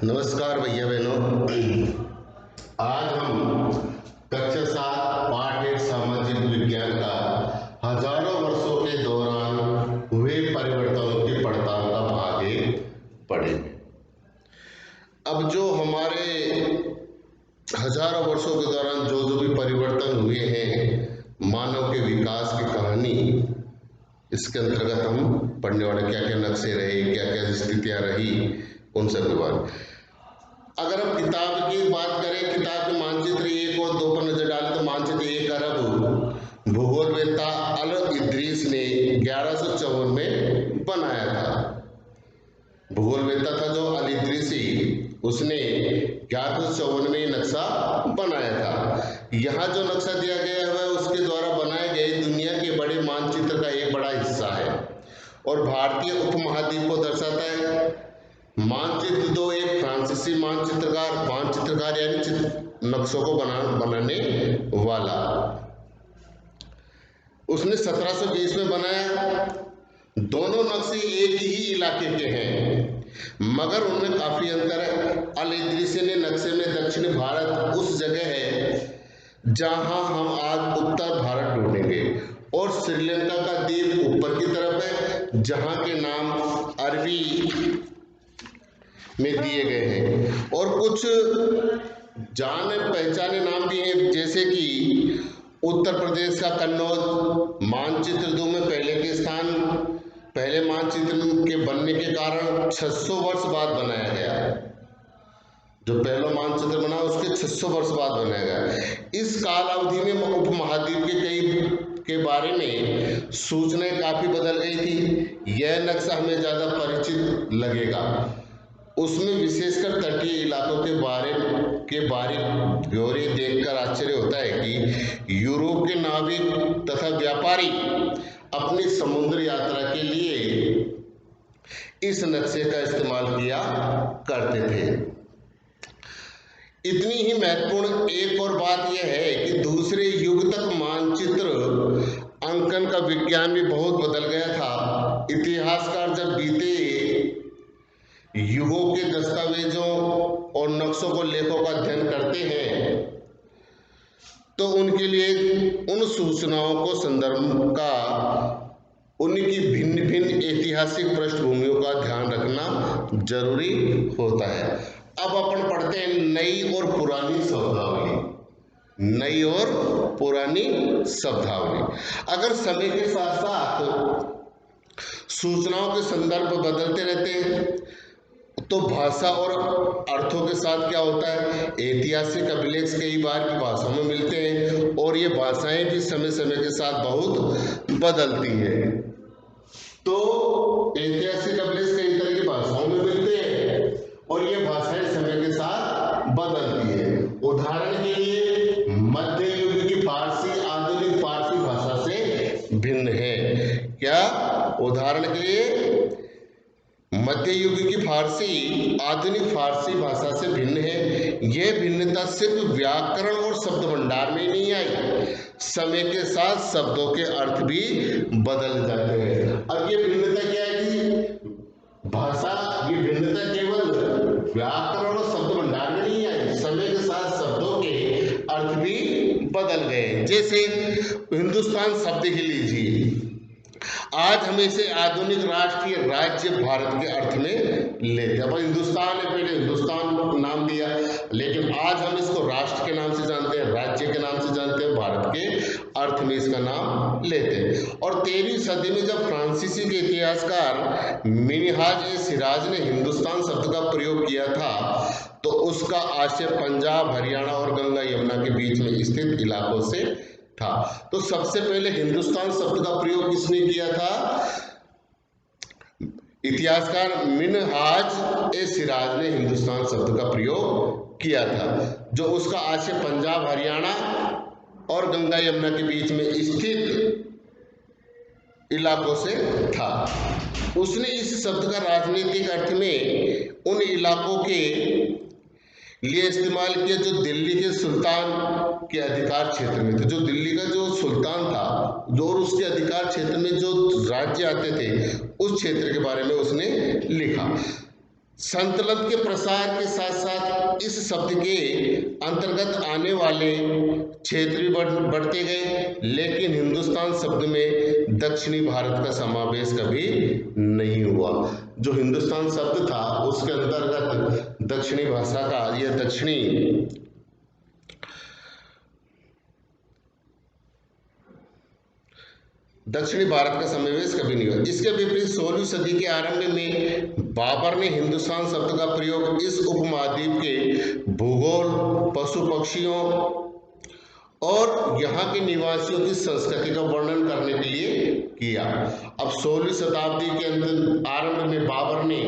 नमस्कार भैया बहनों। आज हम कक्षा 7 पाठ 1 सामाजिक विज्ञान का हजारों वर्षों के दौरान हुए परिवर्तनों की पड़ताल का भाग 1 पढ़ेंगे। अब जो हमारे हजारों वर्षों के दौरान जो भी परिवर्तन हुए हैं, मानव के विकास की कहानी, इसके अंतर्गत हम पढ़ने वाले क्या क्या नक्शे रहे, क्या क्या स्थितियां रही, उन सब के बारे में। अगर हम किताब की बात करें, किताब के मानचित्र 1 और 2 पर नजर डालें तो मानचित्र 1 अरब भूगोलवेत्ता अल इद्रीस ने 1154 में बनाया था। भूगोलवेत्ता था जो अल इद्रीसी, उसने 1154 में नक्शा बनाया था। यहाँ जो नक्शा दिया गया है वह उसके द्वारा बनाए गए दुनिया के बड़े मानचित्र का एक बड़ा हिस्सा है और भारतीय उपमहाद्वीप को दर्शाता है। मानचित्र 2 एक फ्रांसीसी मानचित्रकार यानी नक्शों को बनाने वाला, उसने 1720 में बनाया। दोनों नक्शे एक ही इलाके के हैं मगर उनमें काफी अंतर है। अल इद्रीसी ने नक्शे में दक्षिण भारत उस जगह है जहां हम आज उत्तर भारत ढूंढेंगे और श्रीलंका का द्वीप ऊपर की तरफ है जहां के नाम अरबी में दिए गए हैं और कुछ जाने पहचाने नाम भी हैं, जैसे कि उत्तर प्रदेश का कन्नौज मानचित्र 2 में पहले मानचित्र के बनने के कारण 600 वर्ष बाद बनाया गया। जो पहला मानचित्र बना उसके 600 वर्ष बाद बनाया गया। इस काल अवधि में उपमहाद्वीप के बारे में सूचनाएं काफी बदल गई थी। यह नक्शा हमें ज्यादा परिचित लगेगा। उसमें विशेषकर तटीय इलाकों के बारीक ब्यौरे देखकर आश्चर्य होता है कि यूरोप के नाविक तथा व्यापारी अपनी समुद्र यात्रा के लिए इस नक्शे का इस्तेमाल किया करते थे। इतनी ही महत्वपूर्ण एक और बात यह है कि दूसरे युग तक मानचित्र अंकन का विज्ञान भी बहुत बदल गया था। इतिहासकार जब बीते युगों के दस्तावेजों और नक्शों को लेखों का अध्ययन करते हैं तो उनके लिए उन सूचनाओं को संदर्भ का उनकी भिन्न भिन्न ऐतिहासिक पृष्ठभूमियों का ध्यान रखना जरूरी होता है। अब अपन पढ़ते हैं नई और पुरानी शब्दावली। नई और पुरानी शब्दावली। अगर समय के साथ साथ सूचनाओं के संदर्भ बदलते रहते हैं तो भाषा और अर्थों के साथ क्या होता है, ऐतिहासिक अभिलेख कई बार की भाषाओं में मिलते हैं और ये भाषाएं भी समय समय के साथ बहुत बदलती हैं। तो ऐतिहासिक अभिलेख कई तरह की भाषाओं में मिलते हैं और ये भाषाएं समय के साथ बदलती हैं। उदाहरण के लिए मध्य युग की फारसी आधुनिक फारसी भाषा से भिन्न है। क्या उदाहरण के लिए मध्य युग की फारसी आधुनिक फारसी भाषा से भिन्न है। यह भिन्नता सिर्फ व्याकरण और शब्द भंडार में नहीं आई, समय के साथ शब्दों के अर्थ भी बदल जाते हैं। अब ये भिन्नता क्या है कि भाषा की भिन्नता केवल व्याकरण और शब्द भंडार में नहीं आई, समय के साथ शब्दों के अर्थ भी बदल गए। जैसे हिंदुस्तान शब्द ही लीजिए, आज हम इसे आधुनिक राष्ट्रीय राज्य भारत के अर्थ में लेते हैं। अपन हिंदुस्तान है, पहले हिंदुस्तान नाम दिया, लेकिन आज हम इसको राष्ट्र के नाम से जानते हैं, राज्य के नाम से जानते हैं, भारत के अर्थ में इसका नाम लेते हैं। और 13वीं सदी में जब फ्रांसीसी के इतिहासकार मिनहाज ए सिराज ने हिंदुस्तान शब्द का प्रयोग किया था तो उसका आशय पंजाब, हरियाणा और गंगा यमुना के बीच में स्थित इलाकों से था। तो सबसे पहले हिंदुस्तान शब्द का प्रयोग किसने किया था? इतिहासकार मिनहाज ए सिराज ने हिंदुस्तान शब्द का प्रयोग किया था, जो उसका आशय पंजाब, हरियाणा और गंगा यमुना के बीच में स्थित इलाकों से था। उसने इस शब्द का राजनीतिक अर्थ में उन इलाकों के लिए इस्तेमाल किया जो दिल्ली के सुल्तान के अधिकार क्षेत्र में थे। जो दिल्ली का जो सुल्तान था, जो और उसके अधिकार क्षेत्र में जो राज्य आते थे, उस क्षेत्र के बारे में उसने लिखा। संतलत के प्रसार के साथ साथ इस शब्द के अंतर्गत आने वाले क्षेत्र भी बढ़ते गए, लेकिन हिंदुस्तान शब्द में दक्षिणी भारत का समावेश कभी नहीं हुआ। जो हिंदुस्तान शब्द था उसके अंतर्गत दक्षिणी भाषा का या दक्षिणी भारत का समावेश कभी नहीं हुआ। इसके विपरीत 16वीं सदी के आरंभ में बाबर ने हिंदुस्तान शब्द का प्रयोग इस उपमहाद्वीप के भूगोल, पशु पक्षियों और यहाँ के निवासियों की संस्कृति का वर्णन करने के लिए किया। अब 16वीं शताब्दी के आरंभ में बाबर ने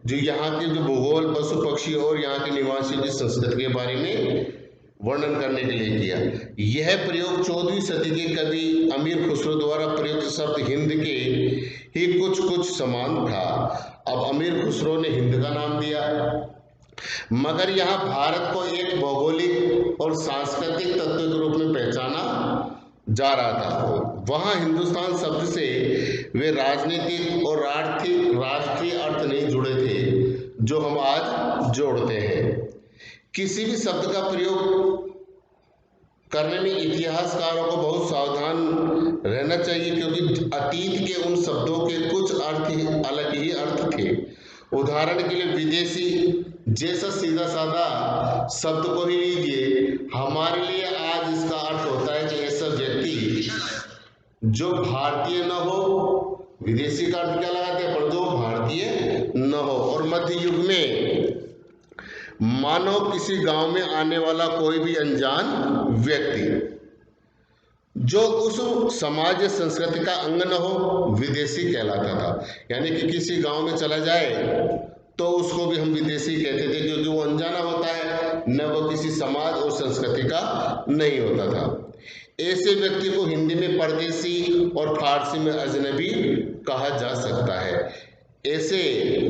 जो यहाँ के जो भूगोल, पशु पक्षी और यहाँ के निवासियों की संस्कृति के बारे में वर्णन करने के लिए किया। यह प्रयोग 14वीं सदी के कवि अमीर खुसरो द्वारा प्रयुक्त शब्द हिंद के ही कुछ समान था। अब अमीर खुसरो ने हिंद का नाम दिया, मगर यहाँ भारत को एक भौगोलिक और सांस्कृतिक तत्व के रूप में पहचाना जा रहा था। वहाँ हिंदुस्तान शब्द से वे राजनीतिक और राष्ट्रीय अर्थ नहीं जुड़े थे जो हम आज जोड़ते हैं। किसी भी शब्द का प्रयोग करने में इतिहासकारों को बहुत सावधान रहना चाहिए, क्योंकि अतीत के उन शब्दों के कुछ अलग ही अर्थ थे। उदाहरण के लिए विदेशी जैसा सीधा साधा शब्द को ही लीजिए, हमारे लिए आज इसका अर्थ होता है कि ऐसा व्यक्ति जो भारतीय न हो। विदेशी का अर्थ क्या लगाते हैं, पर जो भारतीय न हो। और मध्य युग में मानो किसी गांव में आने वाला कोई भी अनजान व्यक्ति जो उस समाज या संस्कृति का अंग न हो, विदेशी कहलाता था। यानी कि किसी गांव में चला जाए तो उसको भी हम विदेशी कहते थे, क्योंकि वो अनजाना होता है, न वो किसी समाज और संस्कृति का नहीं होता था। ऐसे व्यक्ति को हिंदी में परदेशी और फारसी में अजनबी कहा जा सकता है। ऐसे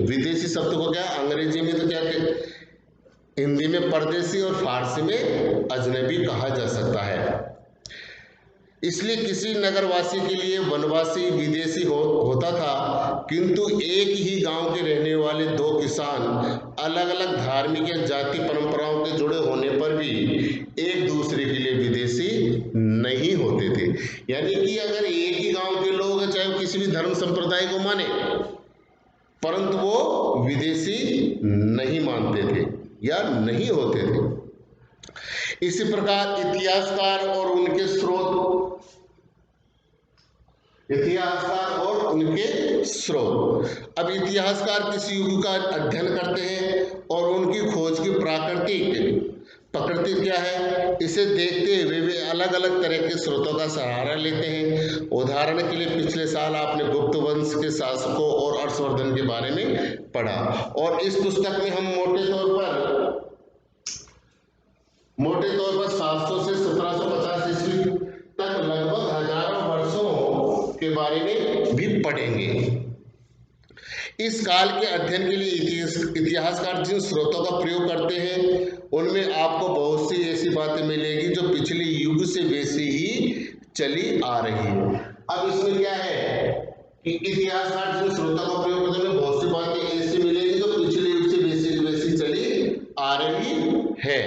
विदेशी शब्द को क्या अंग्रेजी में तो क्या कहते, हिंदी में परदेशी और फारसी में अजनबी कहा जा सकता है। इसलिए किसी नगरवासी के लिए वनवासी विदेशी होता था, किंतु एक ही गांव के रहने वाले दो किसान अलग अलग धार्मिक या जाति परंपराओं के जुड़े होने पर भी एक दूसरे के लिए विदेशी नहीं होते थे। यानी कि अगर एक ही गांव के लोग हैं, चाहे वो किसी भी धर्म संप्रदाय को माने, परंतु वो विदेशी नहीं मानते थे या नहीं होते थे। इसी प्रकार इतिहासकार और उनके स्रोत। अब इतिहासकार किसी युग का अध्ययन करते हैं और उनकी खोज की प्रकृति क्या है, इसे देखते हुए वे अलग अलग तरह के स्रोतों का सहारा लेते हैं। उदाहरण के लिए पिछले साल आपने गुप्त वंश के शासकों और हर्षवर्धन के बारे में पढ़ा, और इस पुस्तक में हम मोटे तौर पर 700 से 1750 ईस्वी तक लगभग हजारों वर्षों के बारे में भी पढ़ेंगे। इस काल के अध्ययन के लिए इतिहासकार जिन स्रोतों का प्रयोग करते हैं उनमें आपको बहुत सी ऐसी बातें मिलेगी जो पिछले युग से वैसी ही चली आ रही है। अब इसमें क्या है कि इतिहासकार जिन स्रोतों का प्रयोग करते हैं बहुत सी बातें ऐसी मिलेगी जो पिछले युग से वैसी चली आ रही है।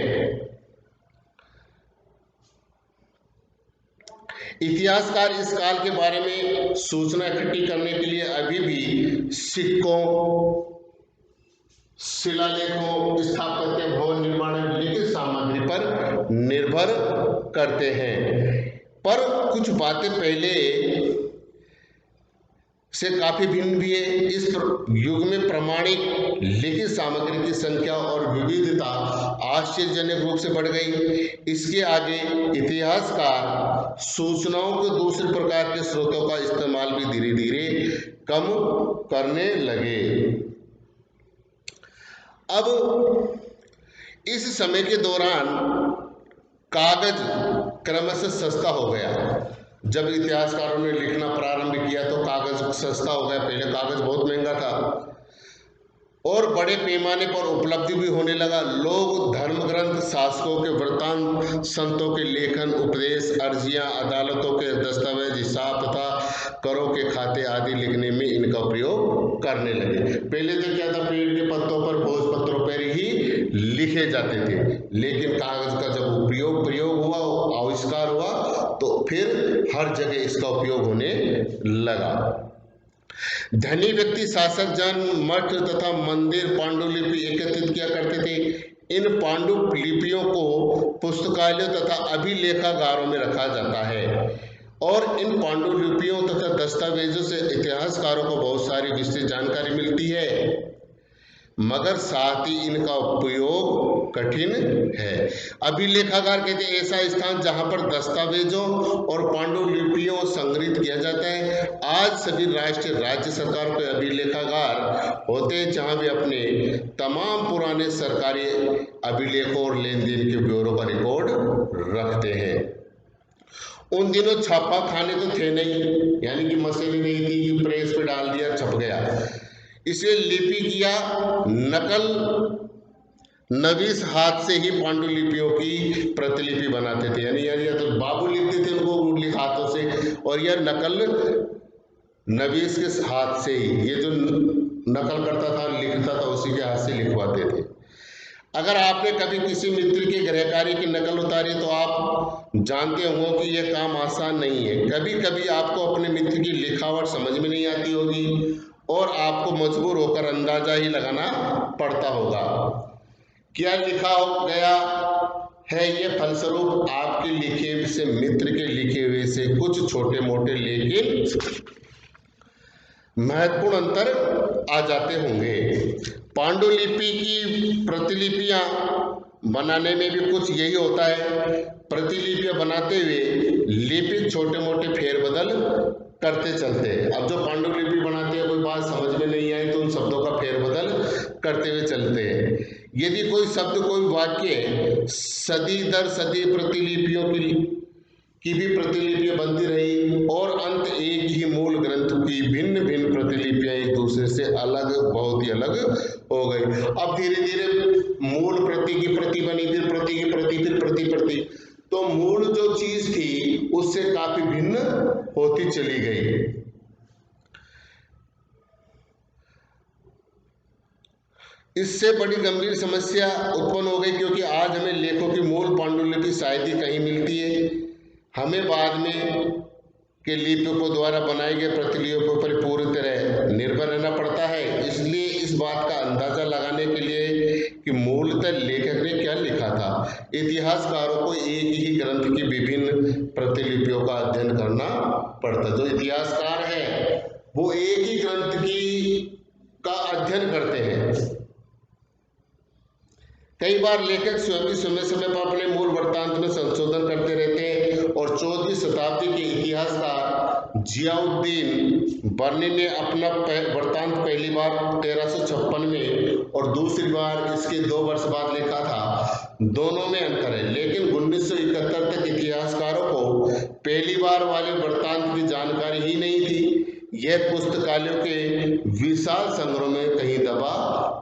इतिहासकार इस काल के बारे में सूचना इकट्ठी करने के लिए अभी भी सिक्कों, शिलालेखों, स्थापत्य, भवन निर्माण, लिखित सामग्री पर निर्भर करते हैं। पर कुछ बातें पहले से काफी भिन्न भी है। इस युग में प्रमाणिक लिखित सामग्री की संख्या और विविधता आश्चर्यजनक रूप से बढ़ गई। इसके आगे इतिहासकार सूचनाओं के दूसरे प्रकार के स्रोतों का इस्तेमाल भी धीरे धीरे कम करने लगे। अब इस समय के दौरान कागज क्रमशः सस्ता हो गया। जब इतिहासकारों ने लिखना प्रारंभ किया तो कागज सस्ता हो गया। पहले कागज बहुत महंगा था और बड़े पैमाने पर उपलब्धि भी होने लगा। लोग धर्म ग्रंथ, शासकों के वृत्तांत, संतों के लेखन, उपदेश, अर्जियां, अदालतों के दस्तावेज, हिसाब तथा करों के खाते आदि लिखने में इनका उपयोग करने लगे। पहले तो क्या था, पेड़ के पत्तों पर लिखे जाते थे, लेकिन कागज का जब प्रयोग हुआ, आविष्कार हुआ, तो फिर हर जगह इसका उपयोग होने लगा। धनी व्यक्ति, शासक जन, मठ तथा मंदिर पांडुलिपि एकत्रित किया करते थे। इन पांडुलिपियों को पुस्तकालयों तथा अभिलेखागारों में रखा जाता है और इन पांडुलिपियों तथा दस्तावेजों से इतिहासकारों को बहुत सारी विस्तृत जानकारी मिलती है, मगर साथ ही इनका उपयोग कठिन है। अभिलेखागार कहते हैं ऐसा स्थान जहां पर दस्तावेजों और पांडुलिपियों संग्रहित किया जाता है। आज सभी राष्ट्रीय राज्य सरकारों के अभिलेखागार होते हैं, जहां वे अपने तमाम पुराने सरकारी अभिलेखों और लेन देन के ब्यौरों का रिकॉर्ड रखते हैं। उन दिनों छापा खाने तो थे नहीं, यानी कि मशीन नहीं थी कि प्रेस पे डाल दिया छप गया, इसलिए लिपि किया नकल नवीस हाथ से ही पांडुलिपियों की प्रतिलिपि बनाते थे, यानी तो बाबू लिखते थे उनको हाथों से, और यह नकल नवीस के हाथ से ही, ये जो नकल करता था लिखता था उसी के हाथ से लिखवाते थे। अगर आपने कभी किसी मित्र के गृह कार्य की नकल उतारी तो आप जानते होंगे कि यह काम आसान नहीं है। कभी कभी आपको अपने मित्र की लिखावट समझ में नहीं आती होगी और आपको मजबूर होकर अंदाजा ही लगाना पड़ता होगा क्या लिखा गया है। यह फलस्वरूप आपके लिखे हुए से मित्र के लिखे हुए से कुछ छोटे मोटे लेकिन महत्वपूर्ण अंतर आ जाते होंगे। पांडुलिपि की प्रतिलिपियां बनाने में भी कुछ यही होता है। प्रतिलिपियां बनाते हुए लिपिक छोटे मोटे फेरबदल करते चलते हैं। अब जो पांडुलिपि बनाते हैं, कोई बात समझ में नहीं आई तो उन शब्दों का फेरबदल करते हुए चलते हैं। यदि कोई शब्द, कोई वाक्य सदी दर सदी प्रतिलिपियों की भी प्रतिलिपियां बनती रही और अंत एक ही मूल ग्रंथ की भिन्न भिन्न प्रतिलिपियां एक दूसरे से अलग, बहुत ही अलग हो गई। अब धीरे धीरे मूल प्रति की प्रति बनी, फिर प्रति की प्रति, फिर प्रति, तो मूल जो चीज थी उससे काफी भिन्न होती चली गई। इससे बड़ी गंभीर समस्या उत्पन्न हो गई, क्योंकि आज हमें लेखों की मूल पांडुलिपि शायद ही कहीं मिलती है। हमें बाद में के लिपिकों द्वारा बनाए गए प्रतिलिपियों पर पूरी तरह निर्भर रहना पड़ता है। इसलिए इस बात का अंदाजा लगाने के लिए कि मूलतः लेखक ने क्या लिखा था, इतिहासकारों को एक ही ग्रंथ की विभिन्न प्रतिलिपियों का अध्ययन करना पड़ता। जो इतिहासकार है वो एक ही ग्रंथ का अध्ययन करते हैं। कई बार लेखक स्वयं समय समय पर अपने मूल वृत्तांत में संशोधन करते रहते हैं और 14वीं शताब्दी के इतिहासकार जियाउद्दीन बर्नी ने अपना वृत्तांत पहली बार 1356 में और दूसरी बार इसके 2 वर्ष बाद लिखा था। दोनों में अंतर है, लेकिन 1971 तक इतिहासकारों को पहली बार वाले वृत्तांत की जानकारी ही नहीं थी। यह पुस्तकालयों के विशाल संग्रह में कहीं दबा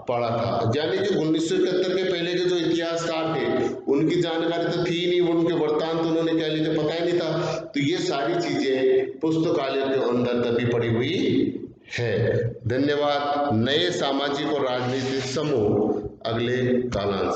पड़ा था। यानी कि 1971 के पहले के जो इतिहासकार थे उनकी जानकारी तो थी नहीं, उनके वृत्तांत उन्होंने क्या लिखे पता ही नहीं था। तो ये सारी चीजें पुस्तकालय के अंदर दबी पड़ी हुई है। धन्यवाद। नए सामाजिक और राजनीतिक समूह अगले कालांश।